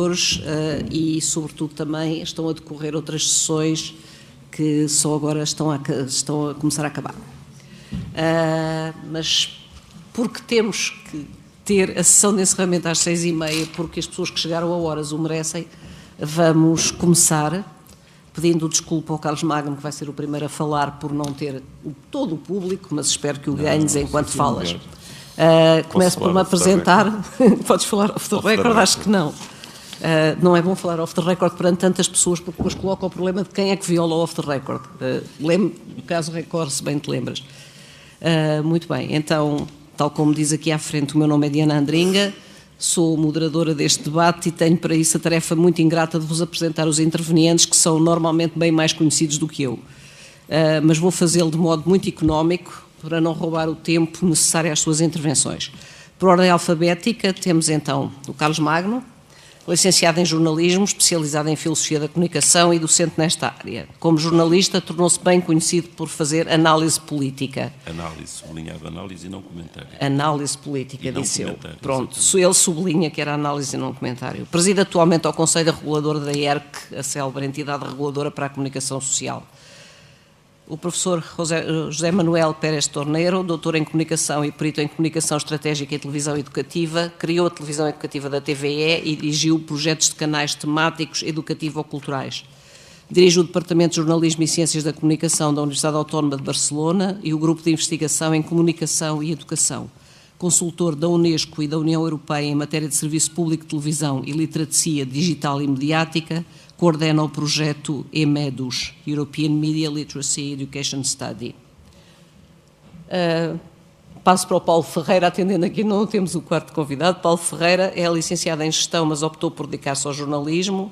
anteriores e, sobretudo, também estão a decorrer outras sessões que só agora estão a começar a acabar. Mas porque temos que ter a sessão de encerramento às 6h30, porque as pessoas que chegaram a horas o merecem, vamos começar pedindo desculpa ao Carlos Magno, que vai ser o primeiro a falar por não ter todo o público, mas espero que o ganhes enquanto falas. Começo por me apresentar. Podes falar off the record? Acho que não. Não é bom falar off the record perante tantas pessoas, porque depois coloca o problema de quem é que viola o off the record. Lembro do caso Record, se bem te lembras. Muito bem, então, tal como diz aqui à frente, o meu nome é Diana Andringa, sou moderadora deste debate e tenho para isso a tarefa muito ingrata de vos apresentar os intervenientes, que são normalmente bem mais conhecidos do que eu. Mas vou fazê-lo de modo muito económico, para não roubar o tempo necessário às suas intervenções. Por ordem alfabética, temos então o Carlos Magno, licenciado em jornalismo, especializado em filosofia da comunicação e docente nesta área. Como jornalista, tornou-se bem conhecido por fazer análise política. Análise, sublinhava análise e não comentário. Análise política, disse eu. Pronto, ele sublinha que era análise e não comentário. Preside atualmente ao Conselho Regulador da ERC, a célebre entidade reguladora para a comunicação social. O professor José Manuel Pérez Torneiro, doutor em Comunicação e perito em Comunicação Estratégica e Televisão Educativa, criou a televisão educativa da TVE e dirigiu projetos de canais temáticos educativo-culturais. Dirige o Departamento de Jornalismo e Ciências da Comunicação da Universidade Autónoma de Barcelona e o Grupo de Investigação em Comunicação e Educação. Consultor da Unesco e da União Europeia em matéria de Serviço Público de Televisão e Literacia Digital e Mediática, coordena o projeto EMEDUS, European Media Literacy Education Study. Passo para o Paulo Ferreira, atendendo aqui, não temos o quarto convidado. Paulo Ferreira é licenciado em Gestão, mas optou por dedicar-se ao jornalismo.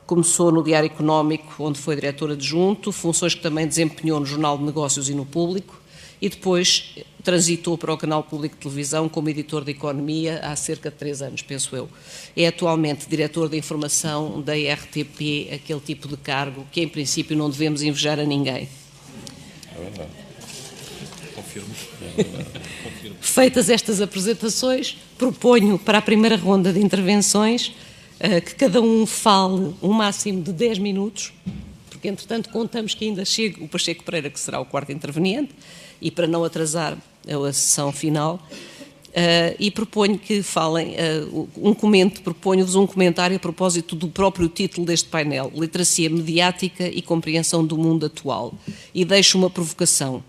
Começou no Diário Económico, onde foi diretor adjunto, funções que também desempenhou no Jornal de Negócios e no Público, e depois transitou para o Canal Público de Televisão como editor de Economia há cerca de 3 anos, penso eu. É atualmente diretor de informação da RTP, aquele tipo de cargo que, em princípio, não devemos invejar a ninguém. É verdade. Confirmo. Feitas estas apresentações, proponho para a primeira ronda de intervenções que cada um fale um máximo de 10 minutos, porque, entretanto, contamos que ainda chega o Pacheco Pereira, que será o quarto interveniente, e para não atrasar a sessão final, e proponho que falem, proponho-vos um comentário a propósito do próprio título deste painel, Literacia Mediática e Compreensão do Mundo Atual. E deixo uma provocação.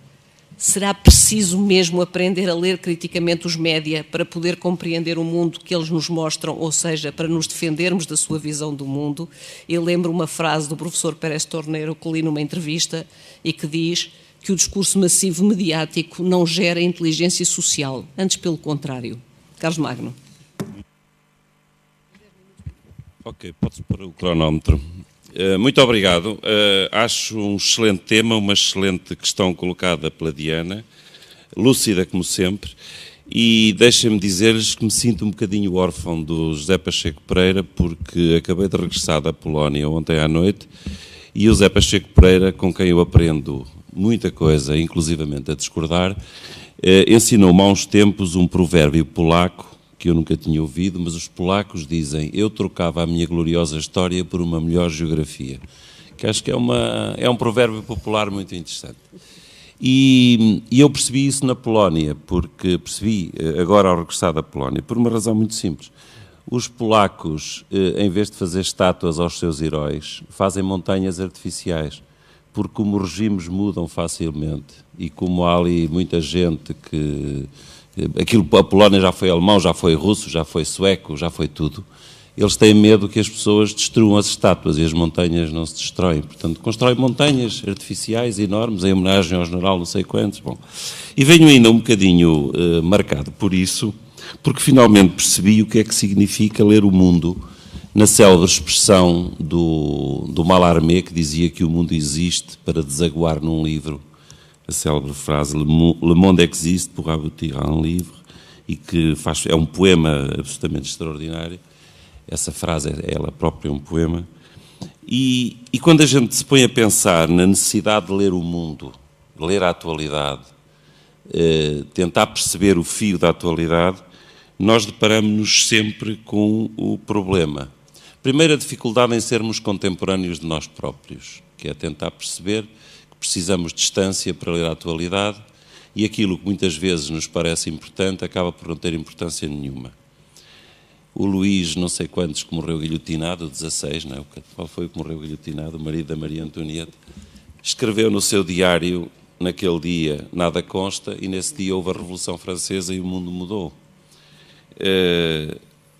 Será preciso mesmo aprender a ler criticamente os média para poder compreender o mundo que eles nos mostram, ou seja, para nos defendermos da sua visão do mundo? Eu lembro uma frase do professor Pérez Torneiro que li numa entrevista e que diz que o discurso massivo mediático não gera inteligência social, antes pelo contrário. Carlos Magno. Ok, pode-se pôr o cronómetro. Muito obrigado. Acho um excelente tema, uma excelente questão colocada pela Diana, lúcida como sempre, e deixem-me dizer-lhes que me sinto um bocadinho órfão do José Pacheco Pereira, porque acabei de regressar da Polónia ontem à noite, e o José Pacheco Pereira, com quem eu aprendo muita coisa, inclusivamente a discordar, ensinou-me há uns tempos um provérbio polaco, que eu nunca tinha ouvido, mas os polacos dizem: eu trocava a minha gloriosa história por uma melhor geografia, que acho que é um provérbio popular muito interessante. E eu percebi isso na Polónia, porque percebi agora ao regressar da Polónia, por uma razão muito simples. Os polacos, em vez de fazer estátuas aos seus heróis, fazem montanhas artificiais, porque como os regimes mudam facilmente e como há ali muita gente que... a Polónia já foi alemão, já foi russo, já foi sueco, já foi tudo. Eles têm medo que as pessoas destruam as estátuas e as montanhas não se destroem. Portanto, constroem montanhas artificiais enormes em homenagem ao general não sei quantos. Bom, e venho ainda um bocadinho marcado por isso, porque finalmente percebi o que é que significa ler o mundo na célebre expressão do Mallarmé, que dizia que o mundo existe para desaguar num livro. A célebre frase Le monde existe pour aboutir à un livre, e que é um poema absolutamente extraordinário. Essa frase é ela própria um poema. E quando a gente se põe a pensar na necessidade de ler o mundo, ler a atualidade, tentar perceber o fio da atualidade, nós deparamos-nos sempre com o problema. Primeiro, a dificuldade em sermos contemporâneos de nós próprios, que é tentar perceber que precisamos de distância para ler a atualidade e aquilo que muitas vezes nos parece importante acaba por não ter importância nenhuma. O Luís, não sei quantos, que morreu guilhotinado, 16, não é? Qual foi o que morreu guilhotinado? O marido da Maria Antonieta. Escreveu no seu diário, naquele dia, nada consta, e nesse dia houve a Revolução Francesa e o mundo mudou.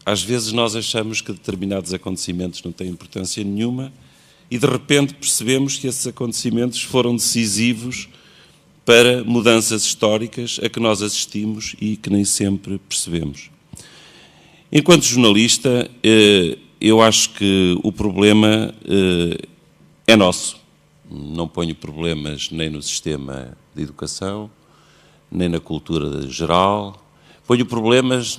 Às vezes nós achamos que determinados acontecimentos não têm importância nenhuma e de repente percebemos que esses acontecimentos foram decisivos para mudanças históricas a que nós assistimos e que nem sempre percebemos. Enquanto jornalista, eu acho que o problema é nosso. Não ponho problemas nem no sistema de educação, nem na cultura geral. Ponho problemas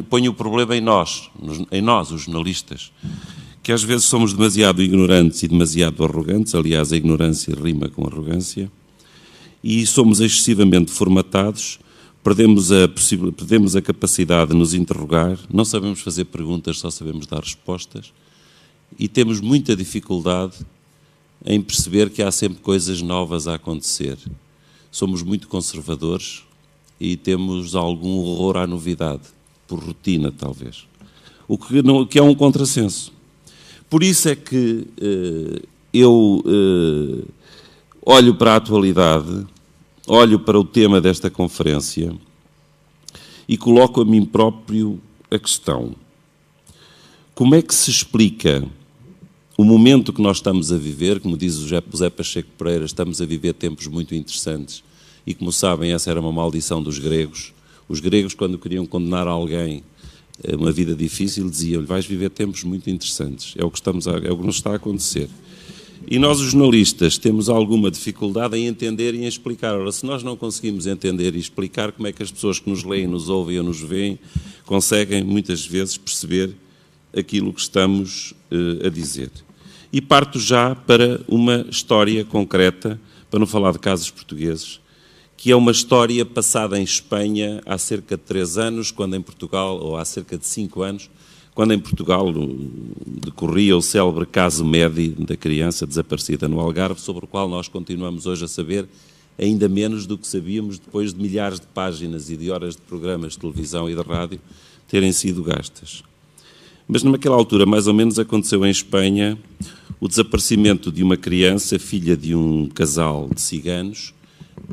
ponho o problema em nós, os jornalistas, que às vezes somos demasiado ignorantes e demasiado arrogantes. Aliás, a ignorância rima com arrogância. E somos excessivamente formatados, perdemos a capacidade de nos interrogar, não sabemos fazer perguntas, só sabemos dar respostas, e temos muita dificuldade em perceber que há sempre coisas novas a acontecer. Somos muito conservadores e temos algum horror à novidade, por rotina talvez, o que é um contrassenso. Por isso é que eu olho para a atualidade, olho para o tema desta conferência e coloco a mim próprio a questão: como é que se explica o momento que nós estamos a viver? Como diz o José Pacheco Pereira, estamos a viver tempos muito interessantes e, como sabem, essa era uma maldição dos gregos. Os gregos, quando queriam condenar alguém a uma vida difícil, diziam-lhe: vais viver tempos muito interessantes. É o que nos está a acontecer. E nós, os jornalistas, temos alguma dificuldade em entender e em explicar. Ora, se nós não conseguimos entender e explicar, como é que as pessoas que nos leem, nos ouvem ou nos veem conseguem, muitas vezes, perceber aquilo que estamos a dizer? E parto já para uma história concreta, para não falar de casos portugueses, que é uma história passada em Espanha há cerca de 3 anos, quando em Portugal, ou há cerca de 5 anos, quando em Portugal decorria o célebre caso Medi, da criança desaparecida no Algarve, sobre o qual nós continuamos hoje a saber ainda menos do que sabíamos depois de milhares de páginas e de horas de programas de televisão e de rádio terem sido gastas. Mas naquela altura, mais ou menos, aconteceu em Espanha o desaparecimento de uma criança, filha de um casal de ciganos,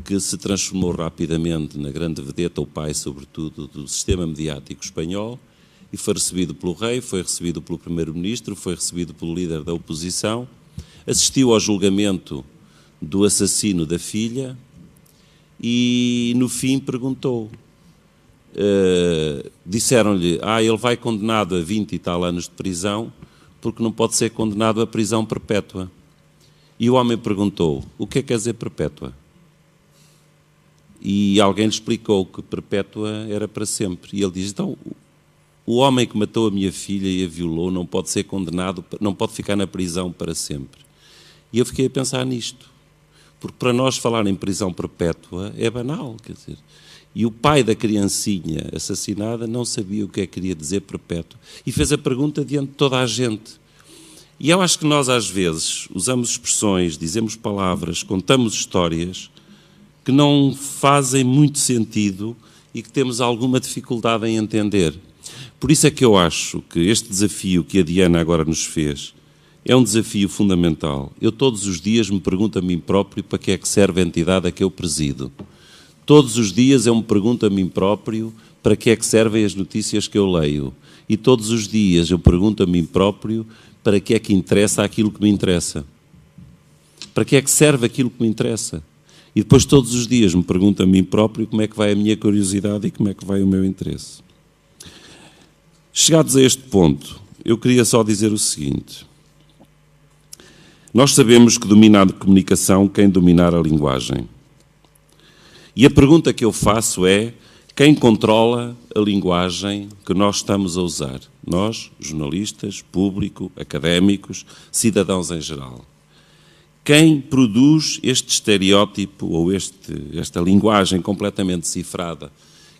que se transformou rapidamente na grande vedeta, o pai, sobretudo, do sistema mediático espanhol, e foi recebido pelo rei, foi recebido pelo primeiro-ministro, foi recebido pelo líder da oposição, assistiu ao julgamento do assassino da filha e, no fim, perguntou. Disseram-lhe: ele vai condenado a 20 e tal anos de prisão porque não pode ser condenado a prisão perpétua. E o homem perguntou: o que é que quer dizer perpétua? E alguém lhe explicou que perpétua era para sempre. E ele diz: então, o homem que matou a minha filha e a violou não pode ser condenado, não pode ficar na prisão para sempre. E eu fiquei a pensar nisto, porque para nós falar em prisão perpétua é banal, quer dizer. E o pai da criancinha assassinada não sabia o que é que queria dizer perpétua e fez a pergunta diante de toda a gente. E eu acho que nós, às vezes, usamos expressões, dizemos palavras, contamos histórias que não fazem muito sentido e que temos alguma dificuldade em entender. Por isso é que eu acho que este desafio que a Diana agora nos fez é um desafio fundamental. Eu todos os dias me pergunto a mim próprio para que é que serve a entidade a que eu presido. Todos os dias eu me pergunto a mim próprio para que é que servem as notícias que eu leio. E todos os dias eu pergunto a mim próprio para que é que interessa aquilo que me interessa. Para que é que serve aquilo que me interessa. E depois todos os dias me pergunto a mim próprio como é que vai a minha curiosidade e como é que vai o meu interesse. Chegados a este ponto, eu queria só dizer o seguinte. Nós sabemos que domina a comunicação quem dominar a linguagem. E a pergunta que eu faço é: quem controla a linguagem que nós estamos a usar? Nós, jornalistas, público, académicos, cidadãos em geral. Quem produz este estereótipo ou esta linguagem completamente cifrada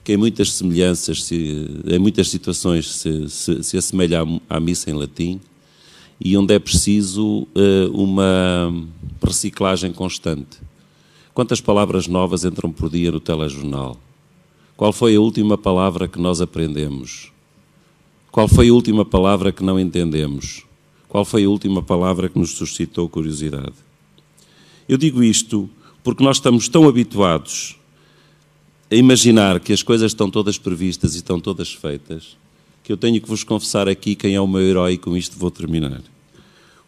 que em muitas semelhanças, em muitas situações se assemelha à missa em latim, e onde é preciso uma reciclagem constante. Quantas palavras novas entram por dia no telejornal? Qual foi a última palavra que nós aprendemos? Qual foi a última palavra que não entendemos? Qual foi a última palavra que nos suscitou curiosidade? Eu digo isto porque nós estamos tão habituados a imaginar que as coisas estão todas previstas e estão todas feitas, que eu tenho que vos confessar aqui quem é o meu herói, e com isto vou terminar.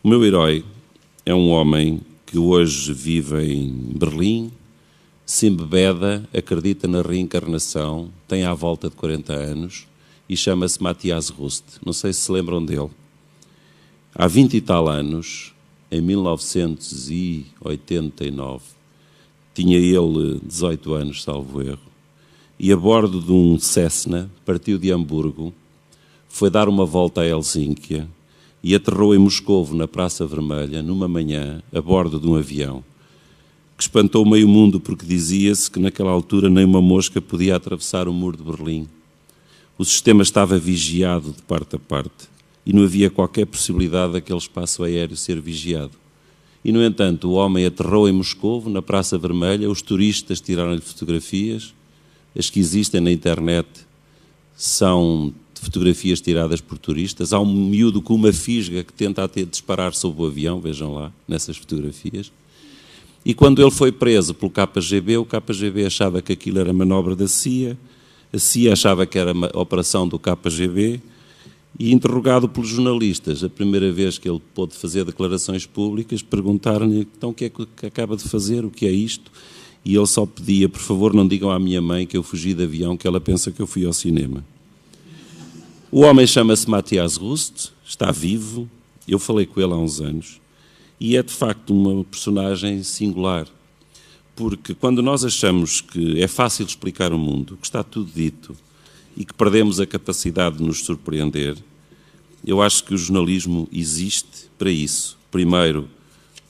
O meu herói é um homem que hoje vive em Berlim, se embebeda, acredita na reencarnação, tem à volta de 40 anos e chama-se Matthias Rust. Não sei se se lembram dele. Há 20 e tal anos, em 1989, tinha ele 18 anos, salvo erro, e a bordo de um Cessna, partiu de Hamburgo, foi dar uma volta a Helsínquia e aterrou em Moscovo, na Praça Vermelha, numa manhã, a bordo de um avião, que espantou meio mundo porque dizia-se que naquela altura nem uma mosca podia atravessar o muro de Berlim. O sistema estava vigiado de parte a parte e não havia qualquer possibilidade daquele espaço aéreo ser vigiado. E, no entanto, o homem aterrou em Moscovo, na Praça Vermelha, os turistas tiraram-lhe fotografias, as que existem na internet são fotografias tiradas por turistas. Há um miúdo com uma fisga que tenta disparar sobre o avião, vejam lá, nessas fotografias. E quando ele foi preso pelo KGB, o KGB achava que aquilo era manobra da CIA, a CIA achava que era uma operação do KGB, e interrogado pelos jornalistas, a primeira vez que ele pôde fazer declarações públicas, perguntaram-lhe, então o que é que acaba de fazer, o que é isto? E ele só pedia, por favor, não digam à minha mãe que eu fugi de avião, que ela pensa que eu fui ao cinema. O homem chama-se Matthias Rust, está vivo, eu falei com ele há uns anos, e é de facto uma personagem singular, porque quando nós achamos que é fácil explicar o mundo, que está tudo dito, e que perdemos a capacidade de nos surpreender, eu acho que o jornalismo existe para isso. Primeiro,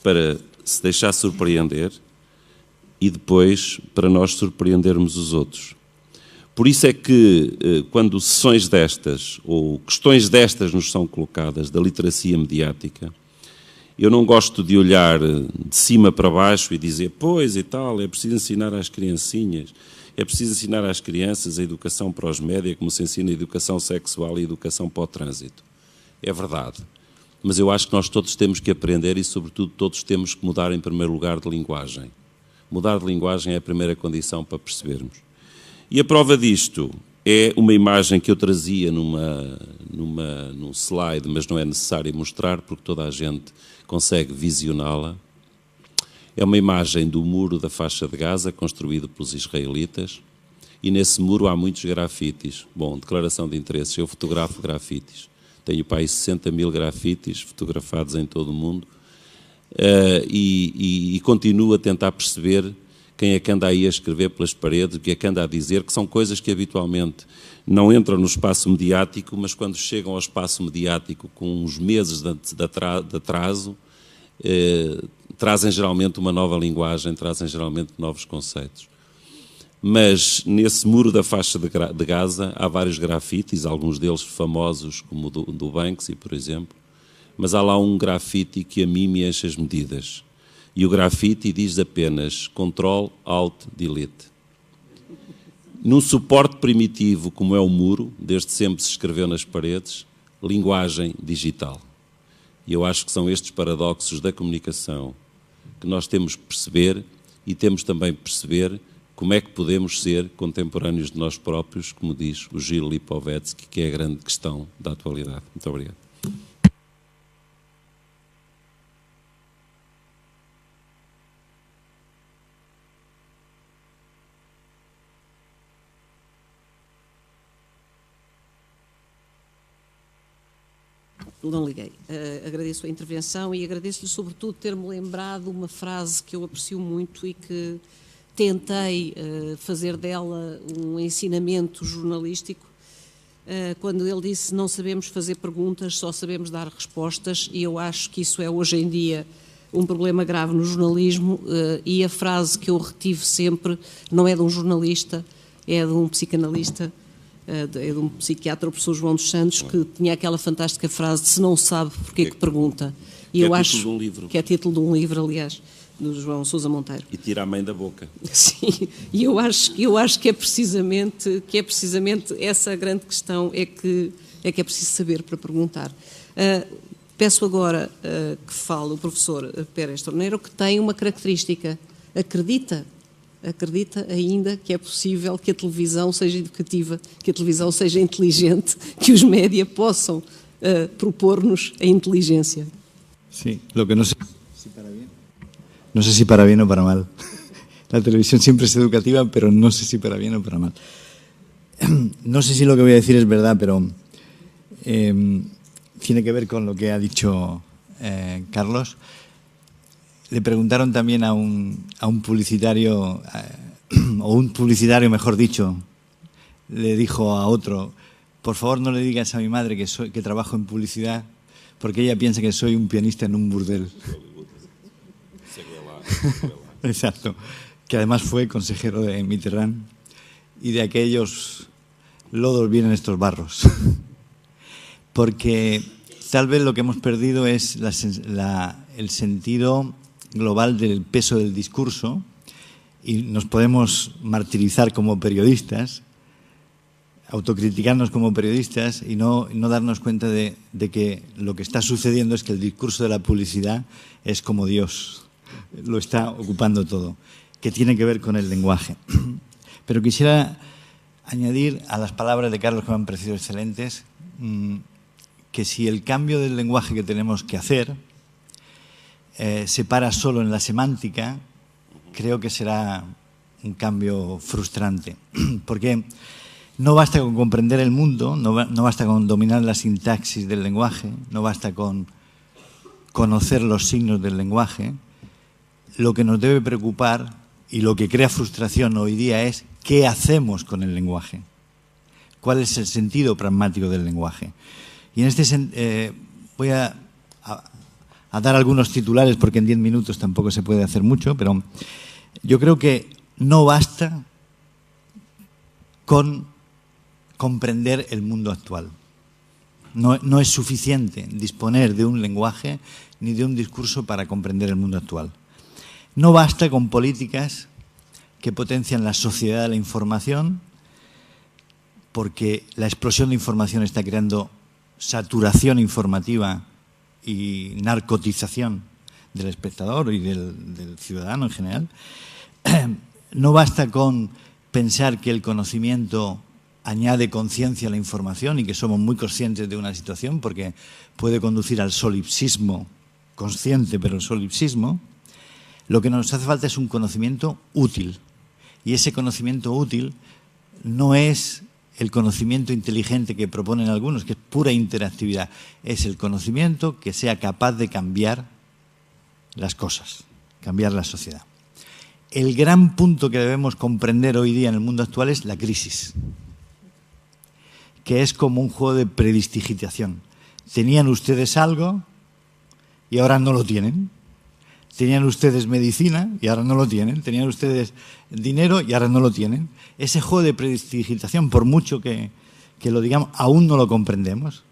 para se deixar surpreender, e depois para nós surpreendermos os outros. Por isso é que, quando sessões destas, ou questões destas nos são colocadas, da literacia mediática, eu não gosto de olhar de cima para baixo e dizer, pois e tal, é preciso ensinar às criancinhas, é preciso ensinar às crianças a educação para os média, como se ensina a educação sexual e a educação para o trânsito. É verdade. Mas eu acho que nós todos temos que aprender e, sobretudo, todos temos que mudar, em primeiro lugar, de linguagem. Mudar de linguagem é a primeira condição para percebermos. E a prova disto é uma imagem que eu trazia num slide, mas não é necessário mostrar, porque toda a gente consegue visioná-la. É uma imagem do muro da faixa de Gaza, construído pelos israelitas, e nesse muro há muitos grafites. Bom, declaração de interesses, eu fotografo grafites. Tenho para aí 60 mil grafites fotografados em todo o mundo, e continuo a tentar perceber quem é que anda aí a escrever pelas paredes, o que é que anda a dizer, que são coisas que habitualmente não entram no espaço mediático, mas quando chegam ao espaço mediático com uns meses de atraso, trazem geralmente uma nova linguagem, trazem geralmente novos conceitos. Mas nesse muro da faixa de Gaza há vários grafites, alguns deles famosos, como o do Banksy, por exemplo, mas há lá um grafite que a mim me enche as medidas. E o grafite diz apenas Ctrl, Alt, Delete. Num suporte primitivo como é o muro, desde sempre se escreveu nas paredes, linguagem digital. E eu acho que são estes paradoxos da comunicação que nós temos que perceber, e temos também que perceber como é que podemos ser contemporâneos de nós próprios, como diz o Gil Lipovetsky, que é a grande questão da atualidade. Muito obrigado. Não liguei. Agradeço a intervenção e agradeço-lhe, sobretudo, ter-me lembrado uma frase que eu aprecio muito e que tentei fazer dela um ensinamento jornalístico, quando ele disse: não sabemos fazer perguntas, só sabemos dar respostas, e eu acho que isso é hoje em dia um problema grave no jornalismo, e a frase que eu retive sempre não é de um jornalista, é de um psicanalista, é de um psiquiatra, o professor João dos Santos, que tinha aquela fantástica frase de se não sabe, porque que pergunta. E eu acho título de um livro. Que é título de um livro, aliás, do João Sousa Monteiro. E tira a mãe da boca. Sim, e eu acho que é precisamente essa a grande questão, é que é preciso saber para perguntar. Peço agora que fale o professor Pérez Torneiro, que tem uma característica, acredita ainda que é possível que a televisão seja educativa, que a televisão seja inteligente, que os média possam propor-nos a inteligência. Sí, lo que no sé si para bien. No sé si para bien o para mal. La televisión siempre es educativa, pero no sé si para bien o para mal. No sé si lo que voy a decir es verdad, pero tiene que ver con lo que ha dicho Carlos. Le preguntaron también a un publicitario, o un publicitario, mejor dicho, le dijo a otro: por favor no le digas a mi madre que trabajo en publicidad, porque ella piensa que soy un pianista en un burdel. Exacto. Que además fue consejero de Mitterrand, y de aquellos lodos vienen estos barros. Porque tal vez lo que hemos perdido es el sentido global del peso del discurso, y nos podemos martirizar como periodistas, autocriticarnos como periodistas y no darnos cuenta de que lo que está sucediendo es que el discurso de la publicidad es como Dios, lo está ocupando todo, que tiene que ver con el lenguaje. Pero quisiera añadir a las palabras de Carlos, que me han parecido excelentes, que si el cambio del lenguaje que tenemos que hacer se para solo en la semántica, creo que será un cambio frustrante, porque no basta con comprender el mundo, no basta con dominar la sintaxis del lenguaje, no basta con conocer los signos del lenguaje. Lo que nos debe preocupar y lo que crea frustración hoy día es qué hacemos con el lenguaje, cuál es el sentido pragmático del lenguaje. Y en este voy a dar algunos titulares, porque en 10 minutos tampoco se puede hacer mucho, pero yo creo que no basta con comprender el mundo actual. No es suficiente disponer de un lenguaje ni de un discurso para comprender el mundo actual. No basta con políticas que potencian la sociedad de la información, porque la explosión de información está creando saturación informativa y narcotización del espectador y del ciudadano en general. No basta con pensar que el conocimiento añade conciencia a la información y que somos muy conscientes de una situación, porque puede conducir al solipsismo consciente, pero el solipsismo. Lo que nos hace falta es un conocimiento útil, y ese conocimiento útil no es el conocimiento inteligente que proponen algunos, que es pura interactividad. Es el conocimiento que sea capaz de cambiar las cosas, cambiar la sociedad. El gran punto que debemos comprender hoy día en el mundo actual es la crisis, que es como un juego de prestidigitación. Tenían ustedes algo y ahora no lo tienen. Tenían ustedes medicina y ahora no lo tienen. Tenían ustedes dinero y ahora no lo tienen. Ese juego de prestidigitación, por mucho que lo digamos, aún no lo comprendemos.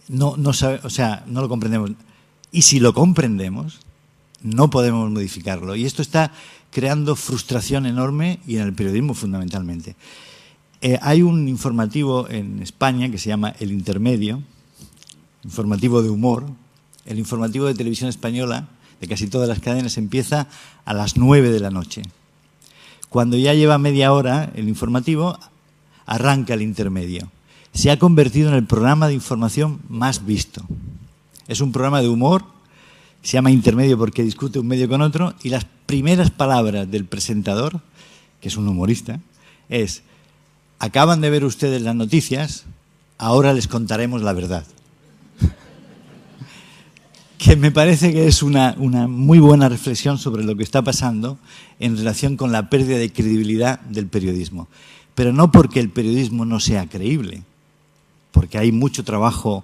No lo comprendemos. Y si lo comprendemos, no podemos modificarlo. Y esto está creando frustración enorme, y en el periodismo fundamentalmente. Hay un informativo en España que se llama El Intermedio, informativo de humor. El informativo de televisión española, de casi todas las cadenas, empieza a las 9 de la noche. Cuando ya lleva media hora el informativo, arranca El Intermedio. Se ha convertido en el programa de información más visto. Es un programa de humor, se llama Intermedio porque discute un medio con otro, y las primeras palabras del presentador, que es un humorista, es: acaban de ver ustedes las noticias, ahora les contaremos la verdad. Que me parece que es una muy buena reflexión sobre lo que está pasando en relación con la pérdida de credibilidad del periodismo. Pero no porque el periodismo no sea creíble, porque hay mucho trabajo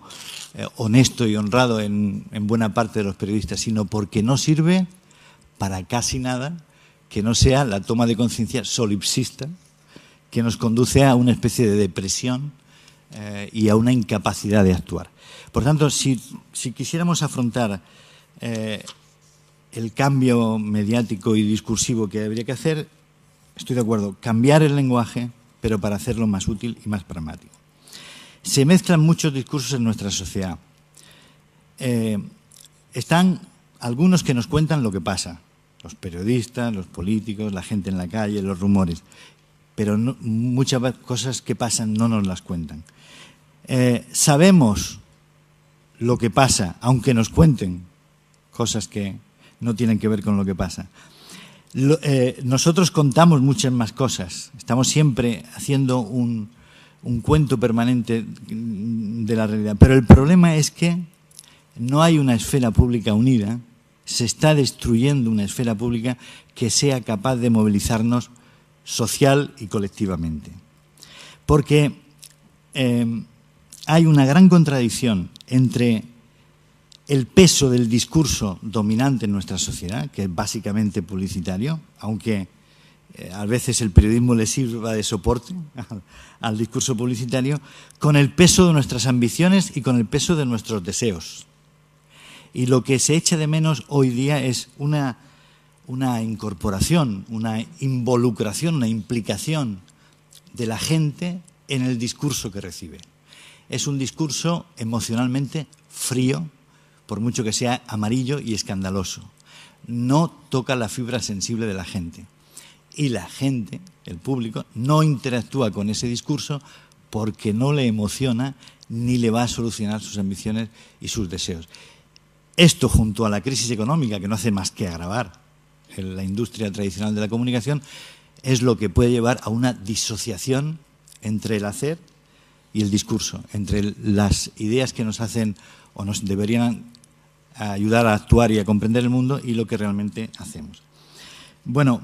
honesto y honrado en buena parte de los periodistas, sino porque no sirve para casi nada que no sea la toma de conciencia solipsista que nos conduce a una especie de depresión y a una incapacidad de actuar. Por tanto, si quisiéramos afrontar el cambio mediático y discursivo que habría que hacer, estoy de acuerdo, cambiar el lenguaje, pero para hacerlo más útil y más pragmático. Se mezclan muchos discursos en nuestra sociedad. Están algunos que nos cuentan lo que pasa, los periodistas, los políticos, la gente en la calle, los rumores, pero muchas cosas que pasan no nos las cuentan. Sabemos lo que pasa, aunque nos cuenten cosas que no tienen que ver con lo que pasa. Nosotros contamos muchas más cosas, estamos siempre haciendo un cuento permanente de la realidad, pero el problema es que no hay una esfera pública unida, se está destruyendo una esfera pública que sea capaz de movilizarnos social y colectivamente. Porque hay una gran contradicción entre el peso del discurso dominante en nuestra sociedad, que es básicamente publicitario, aunque a veces el periodismo le sirva de soporte al discurso publicitario, con el peso de nuestras ambiciones y con el peso de nuestros deseos. Y lo que se echa de menos hoy día es una incorporación, una involucración, una implicación de la gente en el discurso que recibe. Es un discurso emocionalmente frío, por mucho que sea amarillo y escandaloso. No toca la fibra sensible de la gente. Y la gente, el público, no interactúa con ese discurso porque no le emociona ni le va a solucionar sus ambiciones y sus deseos. Esto, junto a la crisis económica, que no hace más que agravar en la industria tradicional de la comunicación, es lo que puede llevar a una disociación entre el hacer y el discurso, entre las ideas que nos hacen o nos deberían ayudar a actuar y a comprender el mundo y lo que realmente hacemos. Bueno,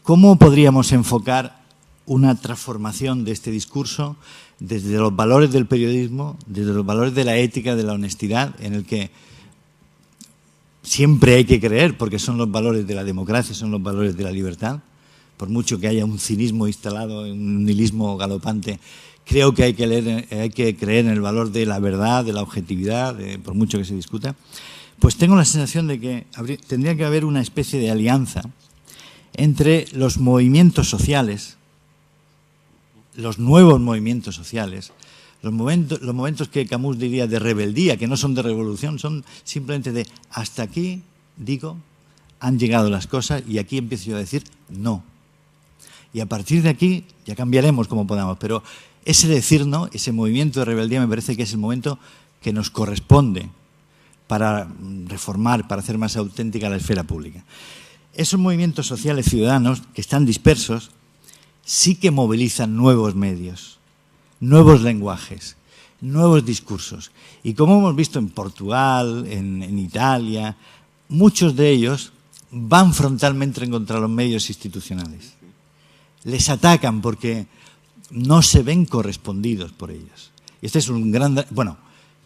¿cómo podríamos enfocar una transformación de este discurso desde los valores del periodismo, desde los valores de la ética, de la honestidad, en el que siempre hay que creer, porque son los valores de la democracia, son los valores de la libertad, por mucho que haya un cinismo instalado, un nihilismo galopante, creo que hay que creer en el valor de la verdad, de la objetividad, por mucho que se discuta. Pues tengo la sensación de que tendría que haber una especie de alianza entre los movimientos sociales, los nuevos movimientos sociales, los momentos que Camus diría de rebeldía, que no son de revolución, son simplemente de hasta aquí, digo, han llegado las cosas y aquí empiezo yo a decir no. Y a partir de aquí ya cambiaremos como podamos, pero ese decir no, ese movimiento de rebeldía me parece que es el momento que nos corresponde para reformar, para hacer más auténtica la esfera pública. Esos movimientos sociales ciudadanos que están dispersos sí que movilizan nuevos medios, nuevos lenguajes, nuevos discursos. Y como hemos visto en Portugal, en Italia, muchos de ellos van frontalmente contra los medios institucionales. Les atacan porque no se ven correspondidos por ellos. Y este es un gran... Bueno,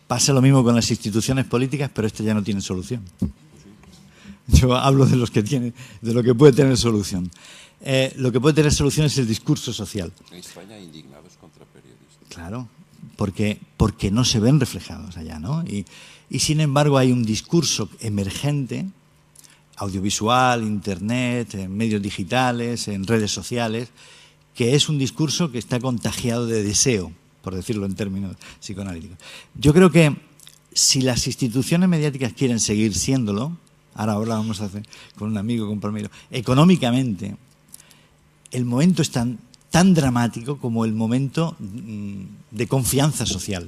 pasa lo mismo con las instituciones políticas, pero esto ya no tiene solución. Yo hablo de los que tienen, de lo que puede tener solución. Lo que puede tener solución es el discurso social. En España hay indignados contra periodistas. Claro, porque no se ven reflejados allá, ¿no? Y sin embargo hay un discurso emergente, audiovisual, internet, en medios digitales, en redes sociales, que es un discurso que está contagiado de deseo, por decirlo en términos psicoanalíticos. Yo creo que si las instituciones mediáticas quieren seguir siéndolo, ahora vamos a hacer con un amigo, con Palmiro, económicamente, el momento es tan dramático como el momento de confianza social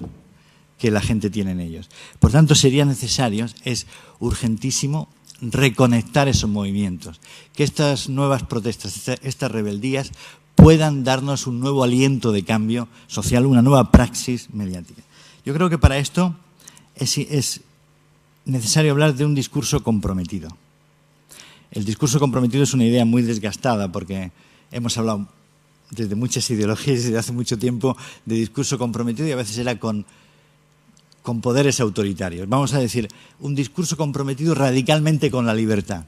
que la gente tiene en ellos. Por tanto, sería necesario, es urgentísimo, reconectar esos movimientos, que estas nuevas protestas, estas rebeldías puedan darnos un nuevo aliento de cambio social, una nueva praxis mediática. Yo creo que para esto es necesario hablar de un discurso comprometido. El discurso comprometido es una idea muy desgastada porque hemos hablado desde muchas ideologías desde hace mucho tiempo de discurso comprometido y a veces era con poderes autoritarios. Vamos a decir, un discurso comprometido radicalmente con la libertad.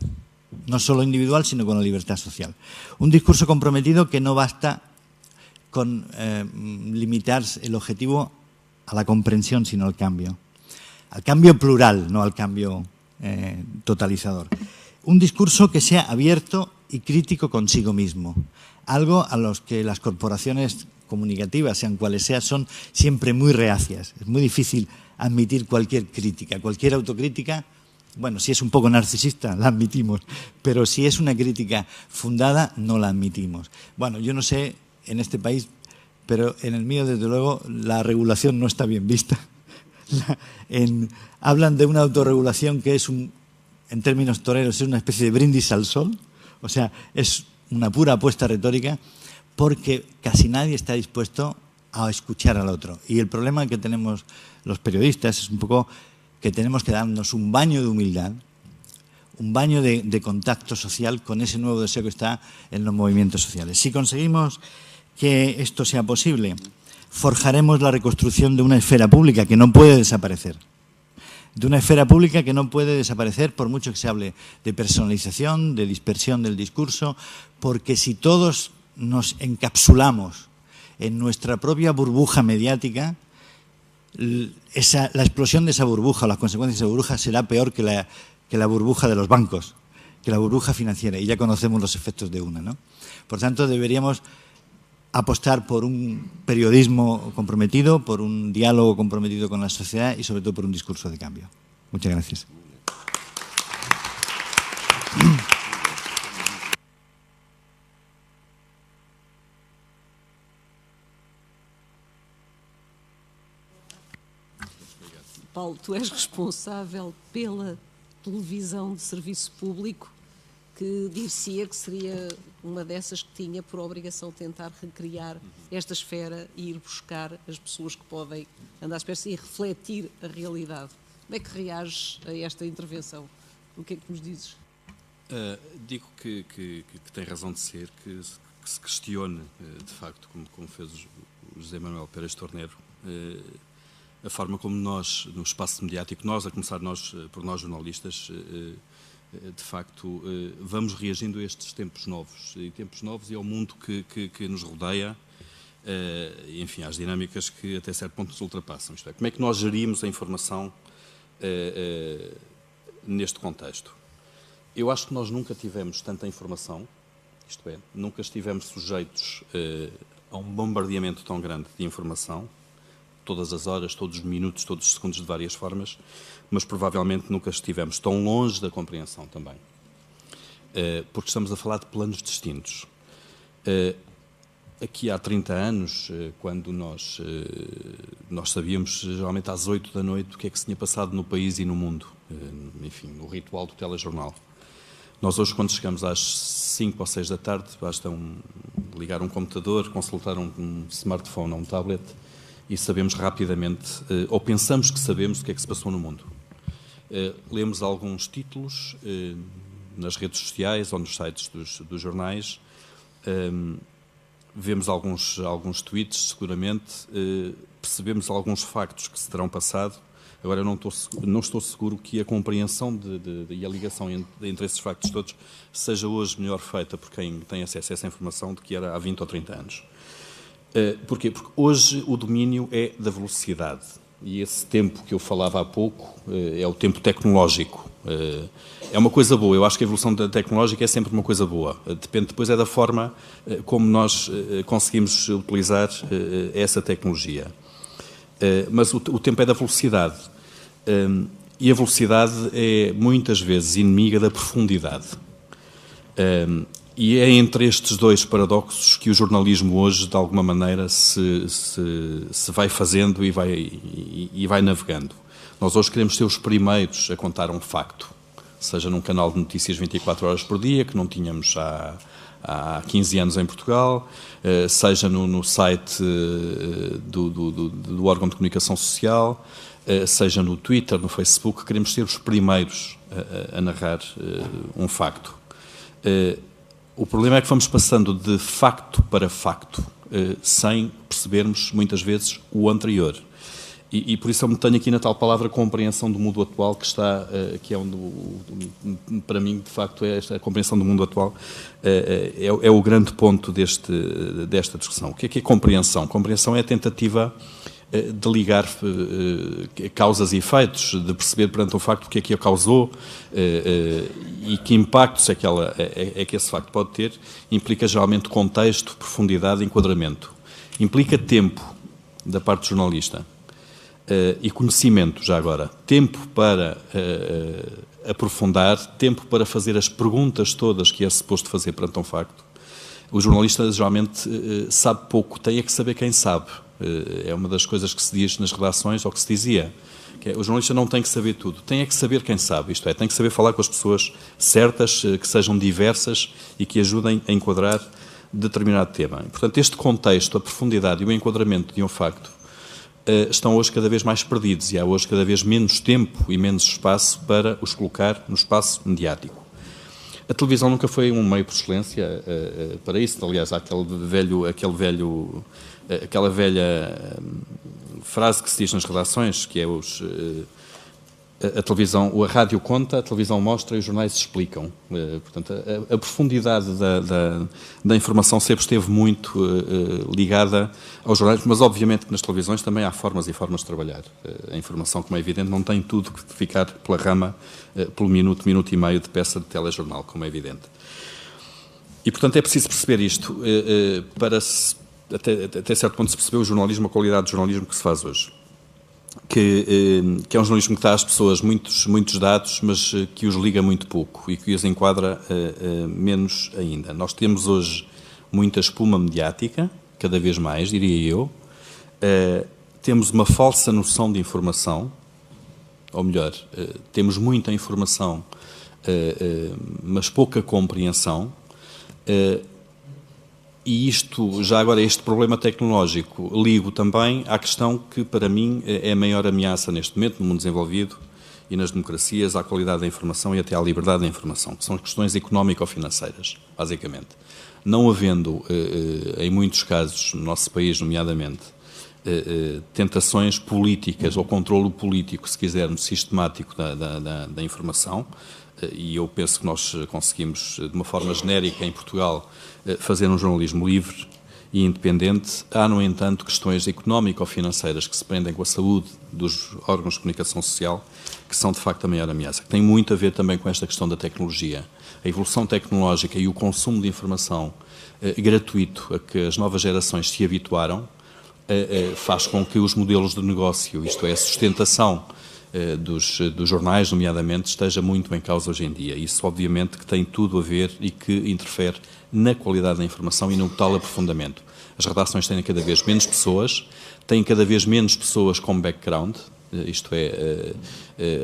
no solo individual, sino con la libertad social. Un discurso comprometido que no basta con limitar el objetivo a la comprensión, sino al cambio plural, no al cambio totalizador. Un discurso que sea abierto y crítico consigo mismo, algo a los que las corporaciones comunicativas, sean cuales sean, son siempre muy reacias. Es muy difícil admitir cualquier crítica, cualquier autocrítica. Bueno, si es un poco narcisista, la admitimos, pero si es una crítica fundada, no la admitimos. Bueno, yo no sé en este país, pero en el mío, desde luego, la regulación no está bien vista. Hablan de una autorregulación que es, en términos toreros, es una especie de brindis al sol. O sea, es una pura apuesta retórica, porque casi nadie está dispuesto a escuchar al otro. Y el problema que tenemos los periodistas es un poco que tenemos que darnos un baño de humildad, un baño de contacto social con ese nuevo deseo que está en los movimientos sociales. Si conseguimos que esto sea posible, forjaremos la reconstrucción de una esfera pública que no puede desaparecer. De una esfera pública que no puede desaparecer por mucho que se hable de personalización, de dispersión del discurso, porque si todos nos encapsulamos en nuestra propia burbuja mediática, la explosión de esa burbuja, las consecuencias de esa burbuja será peor que la burbuja de los bancos, que la burbuja financiera, y ya conocemos los efectos de una, ¿no? Por tanto, deberíamos apostar por un periodismo comprometido, por un diálogo comprometido con la sociedad y sobre todo por un discurso de cambio. Muchas gracias. Paulo, tu és responsável pela televisão de serviço público, que dir-se-ia que seria uma dessas que tinha por obrigação tentar recriar esta esfera e ir buscar as pessoas que podem andar à espera e refletir a realidade. Como é que reages a esta intervenção? O que é que nos dizes? Digo que tem razão de ser, que se questione, de facto, como fez o José Manuel Pérez Torneiro, a forma como nós, no espaço mediático, nós, a começar por nós jornalistas, de facto, vamos reagindo a estes tempos novos, e ao mundo que nos rodeia, enfim, às dinâmicas que até certo ponto nos ultrapassam. Isto é, como é que nós gerimos a informação neste contexto? Eu acho que nós nunca tivemos tanta informação, isto é, nunca estivemos sujeitos a um bombardeamento tão grande de informação, todas as horas, todos os minutos, todos os segundos, de várias formas, mas provavelmente nunca estivemos tão longe da compreensão também. Porque estamos a falar de planos distintos. Aqui há 30 anos, quando nós sabíamos, geralmente às 8 da noite, o que é que se tinha passado no país e no mundo, enfim, no ritual do telejornal. Nós hoje, quando chegamos às 5 ou 6 da tarde, basta ligar um computador, consultar um smartphone ou um tablet, e sabemos rapidamente, ou pensamos que sabemos o que é que se passou no mundo. Lemos alguns títulos nas redes sociais ou nos sites dos jornais, vemos alguns tweets, seguramente, percebemos alguns factos que se terão passado. Agora, eu não estou seguro que a compreensão e a ligação entre esses factos todos seja hoje melhor feita por quem tem acesso a essa informação do que era há 20 ou 30 anos. Porquê? Porque hoje o domínio é da velocidade, e esse tempo que eu falava há pouco é o tempo tecnológico. É uma coisa boa, eu acho que a evolução tecnológica é sempre uma coisa boa, depende depois é da forma como nós conseguimos utilizar essa tecnologia. Mas o tempo é da velocidade, e a velocidade é muitas vezes inimiga da profundidade. E é entre estes dois paradoxos que o jornalismo hoje, de alguma maneira, se vai fazendo e vai navegando. Nós hoje queremos ser os primeiros a contar um facto, seja num canal de notícias 24 horas por dia, que não tínhamos há 15 anos em Portugal, seja no site do órgão de comunicação social, seja no Twitter, no Facebook, queremos ser os primeiros a narrar um facto. O problema é que vamos passando de facto para facto, sem percebermos, muitas vezes, o anterior. E por isso eu me tenho aqui na tal palavra compreensão do mundo atual, que é onde, para mim, de facto, esta compreensão do mundo atual é o grande ponto desta discussão. O que é compreensão? Compreensão é a tentativa de ligar causas e efeitos, de perceber perante um facto o que é que a causou e que impactos é que esse facto pode ter. Implica geralmente contexto, profundidade, enquadramento. Implica tempo da parte do jornalista e conhecimento, já agora. Tempo para aprofundar, tempo para fazer as perguntas todas que é suposto fazer perante um facto. O jornalista geralmente sabe pouco, tem é que saber quem sabe. É uma das coisas que se diz nas redações, ou que se dizia, que o jornalista não tem que saber tudo, tem é que saber quem sabe, isto é, tem que saber falar com as pessoas certas, que sejam diversas e que ajudem a enquadrar determinado tema. Portanto, este contexto, a profundidade e o enquadramento de um facto estão hoje cada vez mais perdidos e há hoje cada vez menos tempo e menos espaço para os colocar no espaço mediático. A televisão nunca foi um meio por excelência para isso. Aliás, há aquela velha frase que se diz nas redações, que é a rádio conta, a televisão mostra e os jornais explicam. Portanto, a profundidade da informação sempre esteve muito ligada aos jornais, mas obviamente que nas televisões também há formas e formas de trabalhar. A informação, como é evidente, não tem tudo que ficar pela rama, pelo minuto e meio de peça de telejornal, como é evidente. E, portanto, é preciso perceber isto para até certo ponto se perceber o jornalismo, a qualidade do jornalismo que se faz hoje. Que é um jornalismo que dá às pessoas muitos dados, mas que os liga muito pouco e que os enquadra menos ainda. Nós temos hoje muita espuma mediática, cada vez mais, diria eu. Temos uma falsa noção de informação, ou melhor, temos muita informação, mas pouca compreensão. E isto, já agora, este problema tecnológico, ligo também à questão que, para mim, é a maior ameaça neste momento no mundo desenvolvido e nas democracias, à qualidade da informação e até à liberdade da informação, que são as questões económico-financeiras, basicamente. Não havendo, em muitos casos, no nosso país, nomeadamente, tentações políticas ou controlo político, se quisermos, sistemático da informação, e eu penso que nós conseguimos, de uma forma genérica, em Portugal, fazer um jornalismo livre e independente. Há, no entanto, questões económico-financeiras que se prendem com a saúde dos órgãos de comunicação social, que são, de facto, a maior ameaça. Que tem muito a ver também com esta questão da tecnologia. A evolução tecnológica e o consumo de informação gratuito a que as novas gerações se habituaram faz com que os modelos de negócio, isto é, a sustentação dos jornais, nomeadamente, esteja muito em causa hoje em dia. Isso, obviamente, que tem tudo a ver e que interfere na qualidade da informação e no tal aprofundamento. As redações têm cada vez menos pessoas, têm cada vez menos pessoas com background, isto é,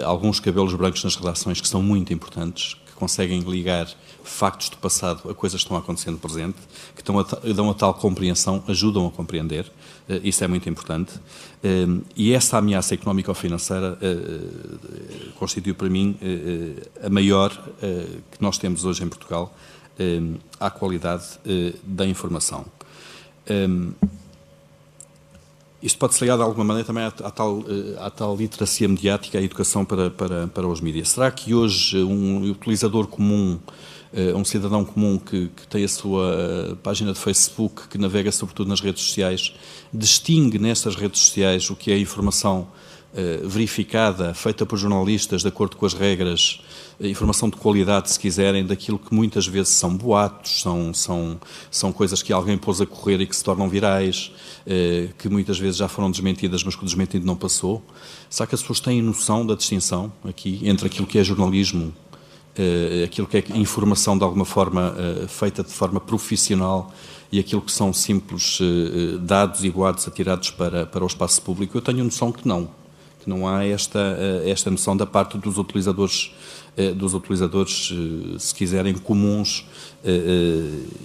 alguns cabelos brancos nas redações que são muito importantes, que conseguem ligar factos do passado a coisas que estão acontecendo no presente, que dão a tal compreensão, ajudam a compreender. Isso é muito importante. E essa ameaça económico-financeira constitui, para mim, a maior que nós temos hoje em Portugal à qualidade da informação. Isto pode ser ligado de alguma maneira também à tal literacia mediática, à educação para os mídias. Será que hoje um utilizador comum, um cidadão comum que tem a sua página de Facebook, que navega sobretudo nas redes sociais, distingue nestas redes sociais o que é informação verificada, feita por jornalistas de acordo com as regras, informação de qualidade, se quiserem, daquilo que muitas vezes são boatos, são coisas que alguém pôs a correr e que se tornam virais, que muitas vezes já foram desmentidas, mas que o desmentido não passou? Será que as pessoas têm noção da distinção aqui entre aquilo que é jornalismo, aquilo que é informação de alguma forma feita de forma profissional e aquilo que são simples dados e boatos atirados para o espaço público? Eu tenho noção que não há esta noção da parte dos utilizadores, se quiserem, comuns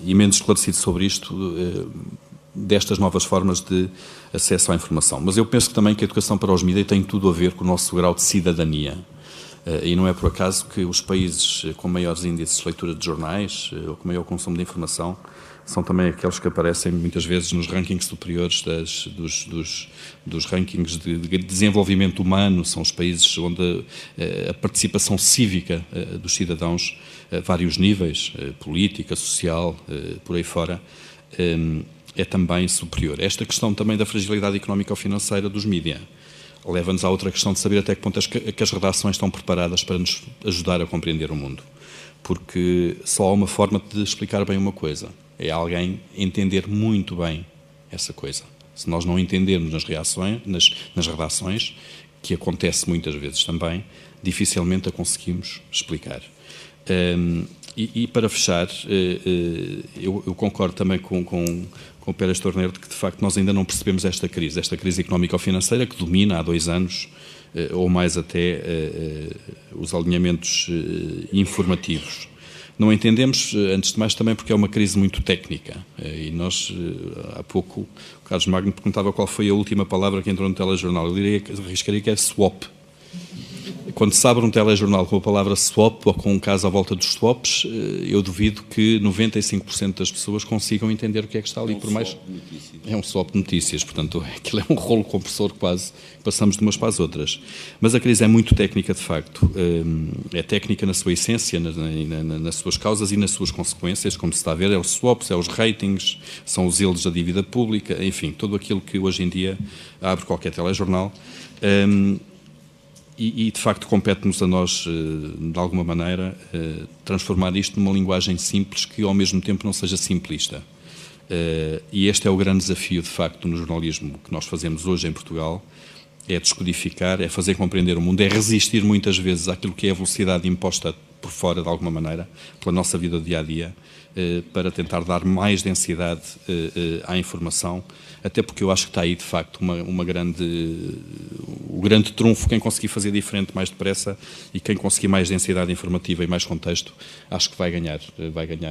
e menos esclarecidos sobre isto, destas novas formas de acesso à informação. Mas eu penso que também que a educação para os mídias tem tudo a ver com o nosso grau de cidadania. E não é por acaso que os países com maiores índices de leitura de jornais ou com maior consumo de informação são também aqueles que aparecem muitas vezes nos rankings superiores dos rankings de desenvolvimento humano, são os países onde a participação cívica dos cidadãos, a vários níveis, política, social, por aí fora, é também superior. Esta questão também da fragilidade económica ou financeira dos mídia leva-nos à outra questão de saber até que ponto que as redações estão preparadas para nos ajudar a compreender o mundo. Porque só há uma forma de explicar bem uma coisa, é alguém entender muito bem essa coisa. Se nós não entendermos nas redações, que acontece muitas vezes também, dificilmente a conseguimos explicar. E para fechar, eu concordo também com o Pérez Torneiro de que, de facto, nós ainda não percebemos esta crise económico-financeira que domina há 2 anos, ou mais até, os alinhamentos informativos. Não entendemos, antes de mais, também porque é uma crise muito técnica. E nós, há pouco, o Carlos Magno perguntava qual foi a última palavra que entrou no telejornal. Eu arriscaria que é swap. Quando se abre um telejornal com a palavra swap ou com um caso à volta dos swaps, eu duvido que 95% das pessoas consigam entender o que é que está ali. Por mais é um swap de notícias, portanto, aquilo é um rolo compressor quase, passamos de umas para as outras. Mas a crise é muito técnica, de facto. É técnica na sua essência, nas suas causas e nas suas consequências, como se está a ver, é os swaps, é os ratings, são os yields da dívida pública, enfim, tudo aquilo que hoje em dia abre qualquer telejornal. E, de facto, compete-nos a nós, de alguma maneira, transformar isto numa linguagem simples que, ao mesmo tempo, não seja simplista. E este é o grande desafio, de facto, no jornalismo que nós fazemos hoje em Portugal, é descodificar, é fazer compreender o mundo, é resistir muitas vezes àquilo que é a velocidade imposta por fora, de alguma maneira, pela nossa vida do dia-a-dia, para tentar dar mais densidade à informação, até porque eu acho que está aí, de facto, o grande trunfo, quem conseguir fazer diferente mais depressa e quem conseguir mais densidade informativa e mais contexto, acho que vai ganhar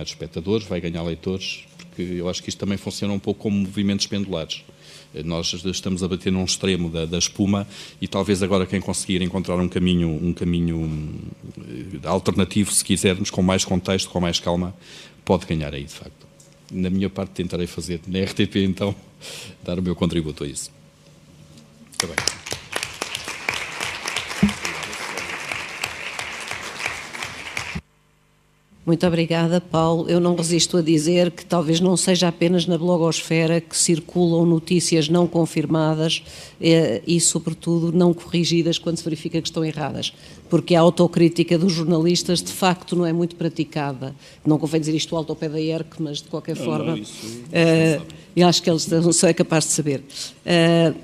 espectadores, vai ganhar leitores, porque eu acho que isto também funciona um pouco como movimentos pendulares. Nós estamos a bater num extremo da espuma e talvez agora quem conseguir encontrar um caminho alternativo, se quisermos, com mais contexto, com mais calma, pode ganhar aí, de facto. Na minha parte tentarei fazer, na RTP então, dar o meu contributo a isso. Está bem. Muito obrigada, Paulo. Eu não resisto a dizer que talvez não seja apenas na blogosfera que circulam notícias não confirmadas e, sobretudo, não corrigidas quando se verifica que estão erradas, porque a autocrítica dos jornalistas, de facto, não é muito praticada. Não convém dizer isto alto ao pé da ERC, mas, de qualquer forma, eu acho que eles não são capazes de saber.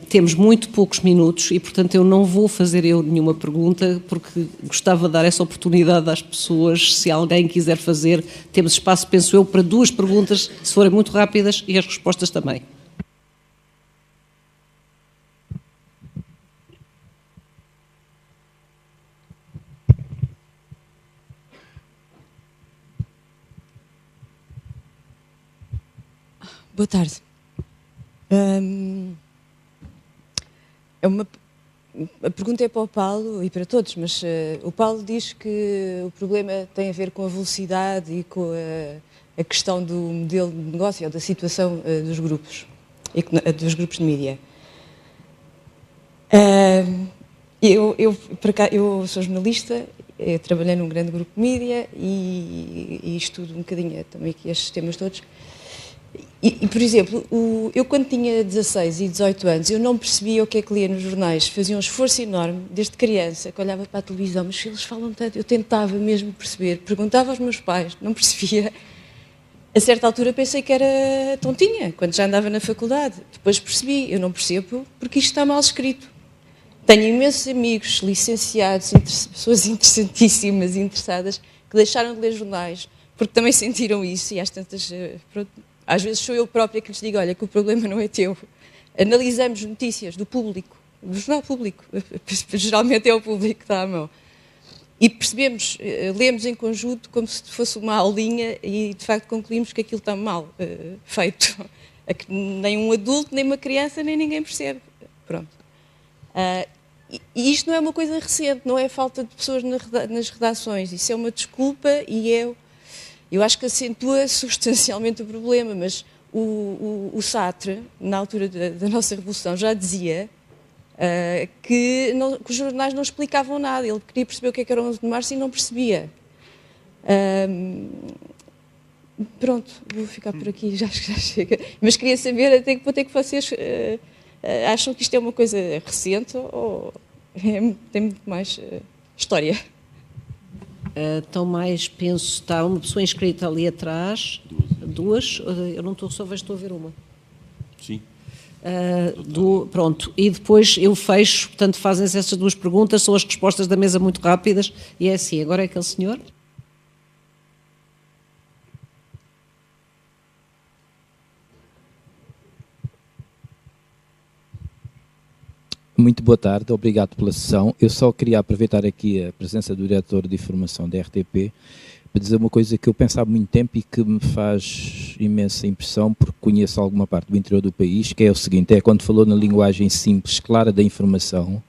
Temos muito poucos minutos e, portanto, eu não vou fazer nenhuma pergunta, porque gostava de dar essa oportunidade às pessoas, se alguém quiser fazer. Temos espaço, penso eu, para 2 perguntas, se forem muito rápidas, e as respostas também. Boa tarde. A pergunta é para o Paulo e para todos, mas o Paulo diz que o problema tem a ver com a velocidade e com a questão do modelo de negócio ou da situação dos grupos de mídia. Eu sou jornalista, trabalhei num grande grupo de mídia e estudo um bocadinho também aqui estes temas todos. E, por exemplo, eu quando tinha 16 e 18 anos, eu não percebia o que é que lia nos jornais, fazia um esforço enorme, desde criança, que olhava para a televisão, mas eles falam tanto, eu tentava mesmo perceber, perguntava aos meus pais, não percebia. A certa altura pensei que era tontinha, quando já andava na faculdade. Depois percebi, eu não percebo porque isto está mal escrito. Tenho imensos amigos, licenciados, pessoas interessantíssimas e interessadas, que deixaram de ler jornais, porque também sentiram isso, e às tantas... Às vezes sou eu própria que lhes digo, olha, que o problema não é teu. Analisamos notícias do público, do jornal público, geralmente é o público que está à mão. E percebemos, lemos em conjunto como se fosse uma aulinha e, de facto, concluímos que aquilo está mal feito. Nem um adulto, nem uma criança, nem ninguém percebe. Pronto. E isto não é uma coisa recente, não é falta de pessoas nas redações. Isso é uma desculpa e Eu acho que acentua substancialmente o problema, mas o Sartre, na altura da nossa Revolução, já dizia que os jornais não explicavam nada. Ele queria perceber o que era o 11 de Março e não percebia. Pronto, vou ficar por aqui, já chega. Mas queria saber até que ponto é que vocês acham que isto é uma coisa recente ou tem muito mais história? Então, mais penso, está uma pessoa inscrita ali atrás, duas, eu não estou, só estou a ver uma. Sim. Pronto, e depois eu fecho, portanto fazem-se essas duas perguntas, são as respostas da mesa muito rápidas, e é assim, agora é aquele senhor. Muito boa tarde, obrigado pela sessão. Eu só queria aproveitar aqui a presença do diretor de informação da RTP para dizer uma coisa que eu penso há muito tempo e que me faz imensa impressão, porque conheço alguma parte do interior do país, que é o seguinte, é quando falou na linguagem simples, clara da informação,